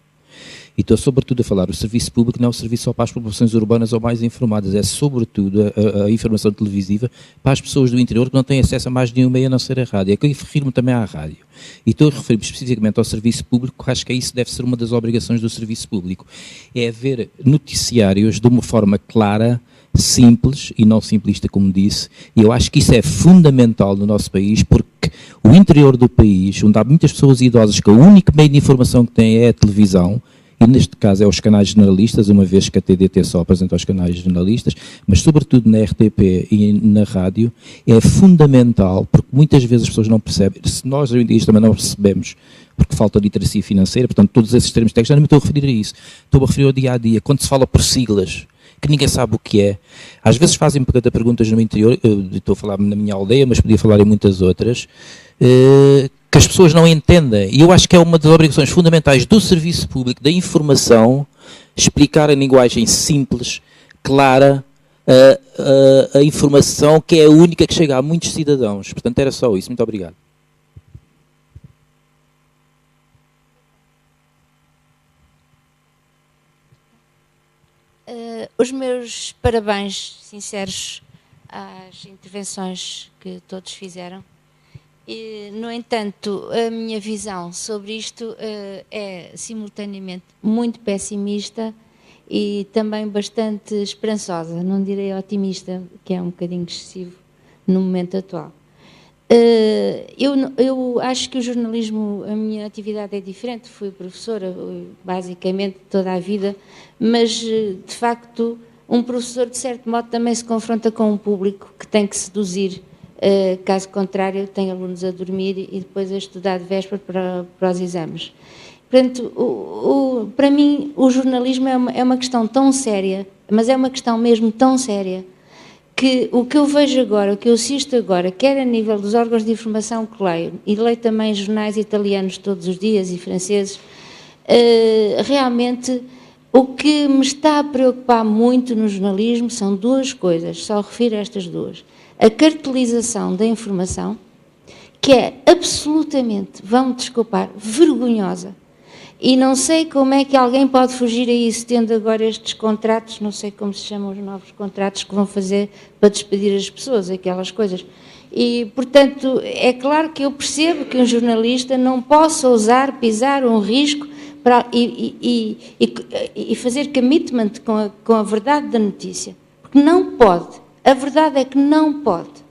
e estou sobretudo a falar, o serviço público não é o serviço só para as populações urbanas ou mais informadas, é sobretudo a informação televisiva para as pessoas do interior que não têm acesso a mais nenhum meio a não ser a rádio. É que eu refiro-me também à rádio. E estou a referir-me especificamente ao serviço público, porque acho que isso deve ser uma das obrigações do serviço público. É haver noticiários de uma forma clara, simples e não simplista, como disse, e eu acho que isso é fundamental no nosso país, porque o interior do país, onde há muitas pessoas idosas que o único meio de informação que têm é a televisão, e neste caso é os canais generalistas, uma vez que a TDT só apresenta os canais generalistas, mas sobretudo na RTP e na rádio, é fundamental, porque muitas vezes as pessoas não percebem, se nós hoje em dia também não percebemos, porque falta literacia financeira, portanto todos esses termos técnicos, já não me estou a referir a isso, estou a referir ao dia-a-dia, quando se fala por siglas, que ninguém sabe o que é. Às vezes fazem perguntas no interior, eu estou a falar na minha aldeia, mas podia falar em muitas outras, que as pessoas não entendem. E eu acho que é uma das obrigações fundamentais do serviço público, da informação, explicar em linguagem simples, clara, a informação que é a única que chega a muitos cidadãos. Portanto, era só isso. Muito obrigado. Os meus parabéns sinceros às intervenções que todos fizeram. E, no entanto, a minha visão sobre isto é simultaneamente muito pessimista e também bastante esperançosa, não direi otimista, que é um bocadinho excessivo no momento atual. Eu acho que o jornalismo, a minha atividade é diferente, fui professora basicamente toda a vida, mas de facto um professor de certo modo também se confronta com um público que tem que seduzir, caso contrário tem alunos a dormir e depois a estudar de véspera para os exames. Portanto, para mim o jornalismo é uma questão tão séria, mas é uma questão mesmo tão séria, que o que eu vejo agora, o que eu assisto agora, quer a nível dos órgãos de informação que leio, e leio também jornais italianos todos os dias e franceses, realmente o que me está a preocupar muito no jornalismo são duas coisas, só refiro a estas duas. A cartelização da informação, que é absolutamente, vão-me desculpar, vergonhosa. E não sei como é que alguém pode fugir a isso, tendo agora estes contratos, não sei como se chamam os novos contratos que vão fazer para despedir as pessoas, aquelas coisas. E, portanto, é claro que eu percebo que um jornalista não possa ousar pisar um risco e fazer commitment com a verdade da notícia. Porque não pode. A verdade é que não pode.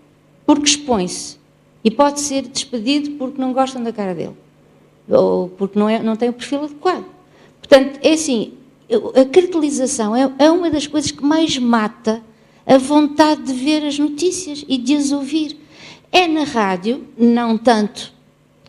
Porque expõe-se. E pode ser despedido porque não gostam da cara dele. Ou porque não tem o perfil adequado. Portanto, é assim, a cartelização é uma das coisas que mais mata a vontade de ver as notícias e de as ouvir. É na rádio, não tanto,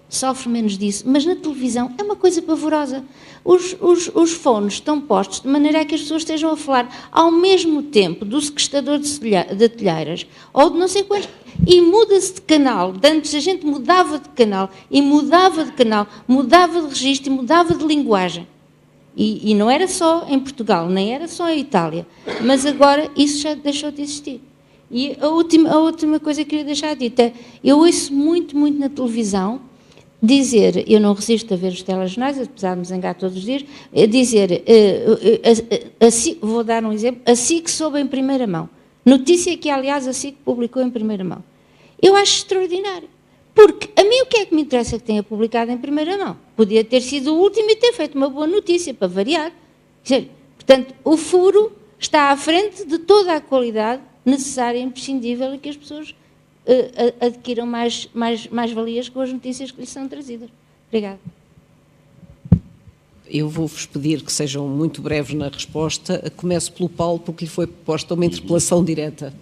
sofre menos disso, mas na televisão é uma coisa pavorosa. Os fones estão postos de maneira a que as pessoas estejam a falar ao mesmo tempo do sequestrador de telheiras ou de não sei quantos. E muda-se de canal. Antes a gente mudava de canal e mudava de canal, mudava de registro e mudava de linguagem. E não era só em Portugal, nem era só em Itália. Mas agora isso já deixou de existir. E a última coisa que eu queria deixar dita é, eu ouço muito, muito na televisão dizer, eu não resisto a ver os telejornais, apesar de me zangar todos os dias, dizer, vou dar um exemplo, assim que soube em primeira mão. Notícia que, aliás, a SIC publicou em primeira mão. Eu acho extraordinário. Porque a mim o que é que me interessa que tenha publicado em primeira mão? Podia ter sido o último e ter feito uma boa notícia, para variar. Portanto, o furo está à frente de toda a qualidade necessária e imprescindível e que as pessoas adquiram mais valias com as notícias que lhes são trazidas. Obrigada. Eu vou-vos pedir que sejam muito breves na resposta. Começo pelo Paulo, porque lhe foi proposta uma interpelação direta.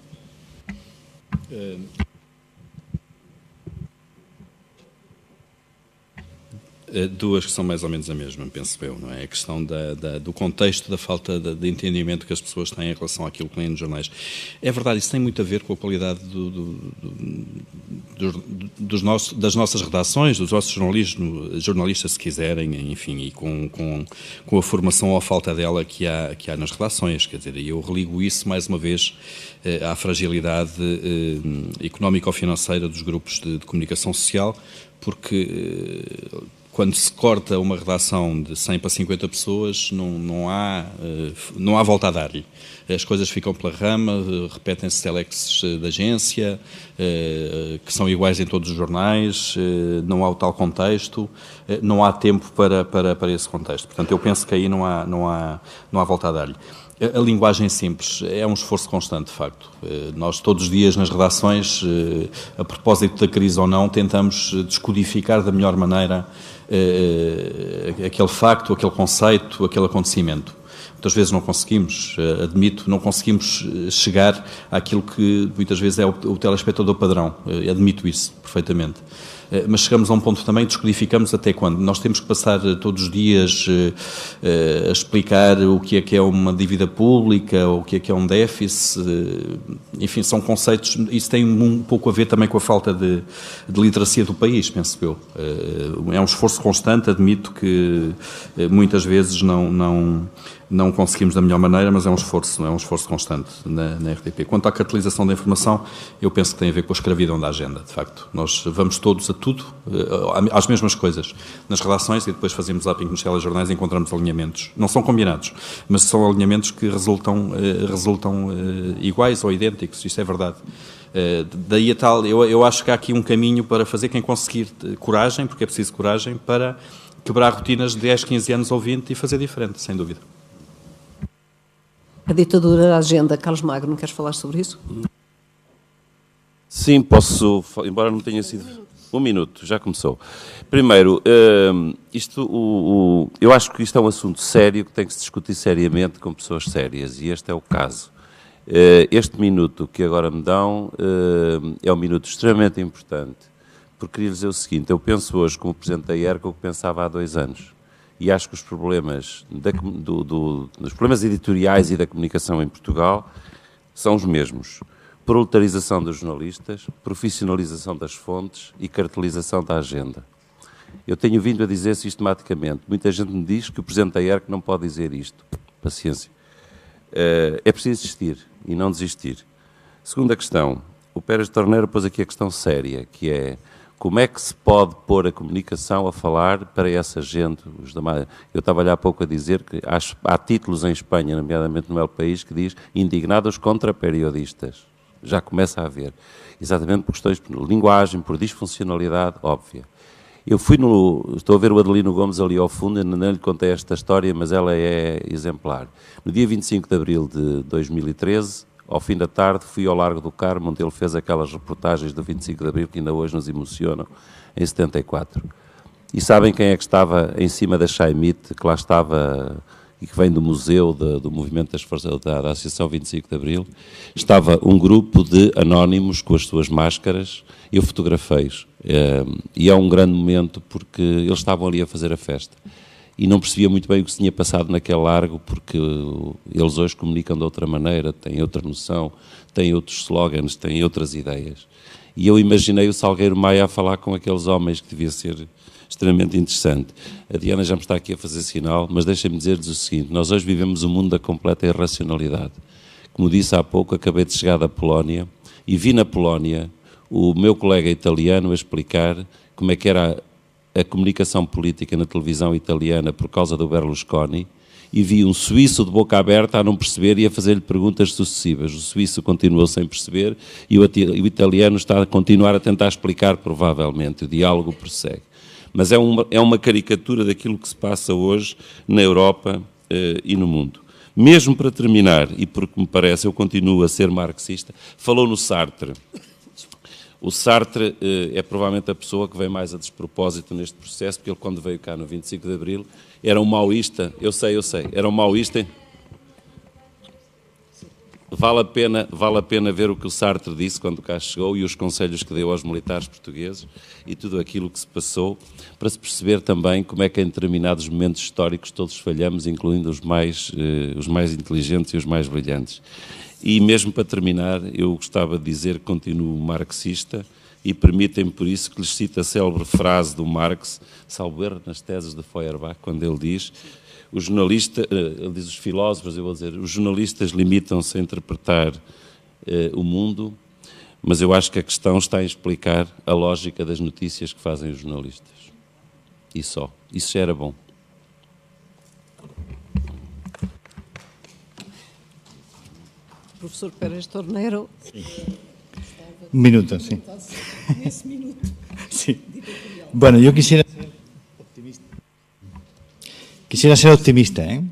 Duas que são mais ou menos a mesma, penso eu, não é? A questão do contexto, da falta de entendimento que as pessoas têm em relação àquilo que leem nos jornais. É verdade, isso tem muito a ver com a qualidade das nossas redações, dos nossos jornalistas, se quiserem, enfim, e com a formação ou a falta dela que há nas redações. Quer dizer, eu religo isso, mais uma vez, à fragilidade económico-financeira dos grupos de comunicação social, porque quando se corta uma redação de 100 para 50 pessoas, não há volta a dar-lhe. As coisas ficam pela rama, repetem-se telexes de agência, que são iguais em todos os jornais, não há o tal contexto, não há tempo para esse contexto. Portanto, eu penso que aí não há volta a dar-lhe. A linguagem simples é um esforço constante, de facto. Nós, todos os dias, nas redações, a propósito da crise ou não, tentamos descodificar da melhor maneira aquele facto, aquele conceito, aquele acontecimento. Muitas vezes não conseguimos, admito, não conseguimos chegar àquilo que muitas vezes é o telespectador padrão. Admito isso perfeitamente. Mas chegamos a um ponto também, descodificamos até quando. Nós temos que passar todos os dias a explicar o que é uma dívida pública, ou o que é um déficit, enfim, são conceitos, isso tem um pouco a ver também com a falta de literacia do país, penso eu. É um esforço constante, admito que muitas vezes não conseguimos da melhor maneira, mas é um esforço constante na RTP. Quanto à catalisação da informação, eu penso que tem a ver com a escravidão da agenda, de facto. Nós vamos todos a tudo, às mesmas coisas, nas redações, e depois fazemos zapping nos telejornais e encontramos alinhamentos. Não são combinados, mas são alinhamentos que resultam iguais ou idênticos, isto é verdade. Daí a tal, eu acho que há aqui um caminho para fazer quem conseguir coragem, porque é preciso coragem, para quebrar rotinas de 10, 15 anos ou 20 e fazer diferente, sem dúvida. A ditadura da agenda. Carlos Magno, queres falar sobre isso? Sim, posso, embora não tenha sido... Um minuto, já começou. Primeiro, eu acho que isto é um assunto sério que tem que se discutir seriamente com pessoas sérias, e este é o caso. Este minuto que agora me dão é um minuto extremamente importante, porque queria dizer o seguinte: eu penso hoje como Presidente da IERC o que pensava há 2 anos, e acho que os problemas, dos problemas editoriais e da comunicação em Portugal são os mesmos. Proletarização dos jornalistas, profissionalização das fontes e cartelização da agenda. Eu tenho vindo a dizer sistematicamente. Muita gente me diz que o Presidente da IERC não pode dizer isto. Paciência. É preciso existir e não desistir. Segunda questão. O Pérez de Torneira pôs aqui a questão séria, que é como é que se pode pôr a comunicação a falar para essa gente? Eu estava há pouco a dizer que há títulos em Espanha, nomeadamente no El País, que diz indignados contra periodistas. Já começa a haver, exatamente por questões de linguagem, por disfuncionalidade óbvia. Estou a ver o Adelino Gomes ali ao fundo, ainda não lhe contei esta história, mas ela é exemplar. No dia 25 de abril de 2013, ao fim da tarde, fui ao Largo do Carmo, onde ele fez aquelas reportagens do 25 de abril que ainda hoje nos emocionam, em 74. E sabem quem é que estava em cima da Chaimite, que lá estava... e que vem do museu do movimento das forças da Associação 25 de Abril, estava um grupo de anónimos com as suas máscaras, eu fotografei-os, e é um grande momento porque eles estavam ali a fazer a festa, e não percebia muito bem o que se tinha passado naquele largo, porque eles hoje comunicam de outra maneira, têm outra noção, têm outros slogans, têm outras ideias, e eu imaginei o Salgueiro Maia a falar com aqueles homens, que devia ser extremamente interessante. A Diana já me está aqui a fazer sinal, mas deixem-me dizer-lhes o seguinte: nós hoje vivemos um mundo da completa irracionalidade. Como disse há pouco, acabei de chegar da Polónia e vi na Polónia o meu colega italiano a explicar como é que era a comunicação política na televisão italiana por causa do Berlusconi, e vi um suíço de boca aberta a não perceber e a fazer-lhe perguntas sucessivas. O suíço continuou sem perceber e o italiano está a continuar a tentar explicar, provavelmente. O diálogo prossegue. Mas é uma caricatura daquilo que se passa hoje na Europa e no mundo. Mesmo para terminar, e porque me parece, eu continuo a ser marxista, falou no Sartre. O Sartre é provavelmente a pessoa que vem mais a despropósito neste processo, porque ele, quando veio cá no 25 de Abril, era um maoísta, eu sei, era um maoísta. Vale a pena ver o que o Sartre disse quando cá chegou e os conselhos que deu aos militares portugueses e tudo aquilo que se passou, para se perceber também como é que em determinados momentos históricos todos falhamos, incluindo os mais inteligentes e os mais brilhantes. E mesmo para terminar, eu gostava de dizer que continuo marxista e permitem-me por isso que lhes cite a célebre frase do Marx, salvo erro nas teses de Feuerbach, quando ele diz: ele diz os filósofos, eu vou dizer, os jornalistas limitam-se a interpretar o mundo, mas eu acho que a questão está em explicar a lógica das notícias que fazem os jornalistas. E só. Isso já era bom. Professor Pérez Tornero. Un minuto, sí. Sí. Bueno, yo quisiera ser optimista, ¿eh?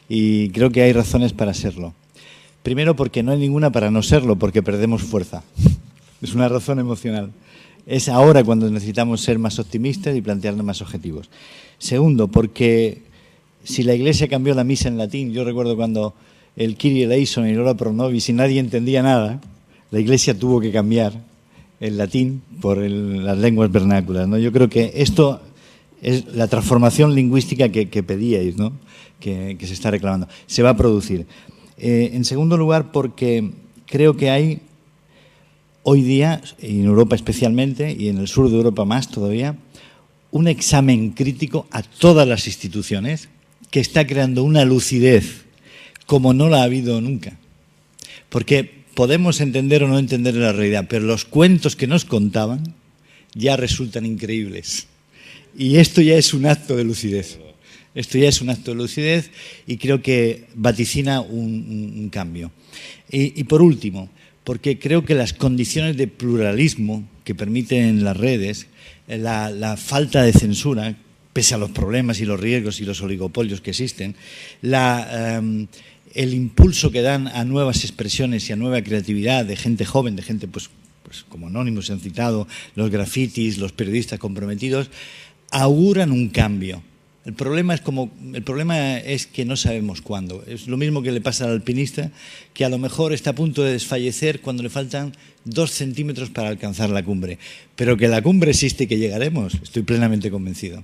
Y creo que hay razones para serlo. Primero, porque no hay ninguna para no serlo, porque perdemos fuerza. Es una razón emocional. Es ahora cuando necesitamos ser más optimistas y plantearnos más objetivos. Segundo, porque si la Iglesia cambió la misa en latín, yo recuerdo cuando el Kyrie eleison y el Ora pro nobis y nadie entendía nada, la Iglesia tuvo que cambiar el latín por las lenguas vernáculas, ¿no? Yo creo que esto es la transformación lingüística que pedíais, ¿no? que se está reclamando. Se va a producir. En segundo lugar, porque creo que hay hoy día, en Europa especialmente, y en el sur de Europa más todavía, un examen crítico a todas las instituciones que está creando una lucidez como no la ha habido nunca. Porque podemos entender o no entender la realidad, pero los cuentos que nos contaban ya resultan increíbles. Y esto ya es un acto de lucidez. Esto ya es un acto de lucidez y creo que vaticina un cambio. Y por último, porque creo que las condiciones de pluralismo que permiten las redes, la falta de censura, pese a los problemas y los riesgos y los oligopolios que existen, el impulso que dan a nuevas expresiones y a nueva creatividad de gente joven, de gente pues como Anonymous han citado, los grafitis, los periodistas comprometidos, auguran un cambio. El problema es que no sabemos cuándo. Es lo mismo que le pasa al alpinista, que a lo mejor está a punto de desfallecer cuando le faltan 2 centímetros para alcanzar la cumbre. Pero que la cumbre existe y que llegaremos, estoy plenamente convencido.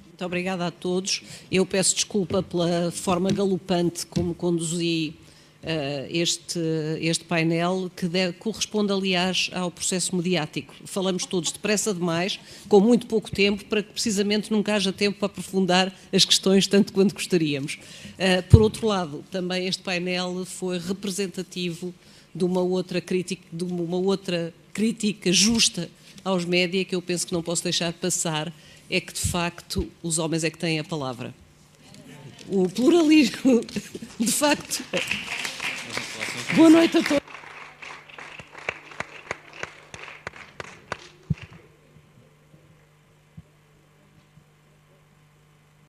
Muito obrigada a todos. Eu peço desculpa pela forma galopante como conduzi este painel, que corresponde, aliás, ao processo mediático. Falamos todos depressa demais, com muito pouco tempo, para que precisamente nunca haja tempo para aprofundar as questões tanto quanto gostaríamos. Por outro lado, também este painel foi representativo de uma outra crítica justa aos média, que eu penso que não posso deixar de passar, é que, de facto, os homens é que têm a palavra. O pluralismo, de facto... Boa noite a todos.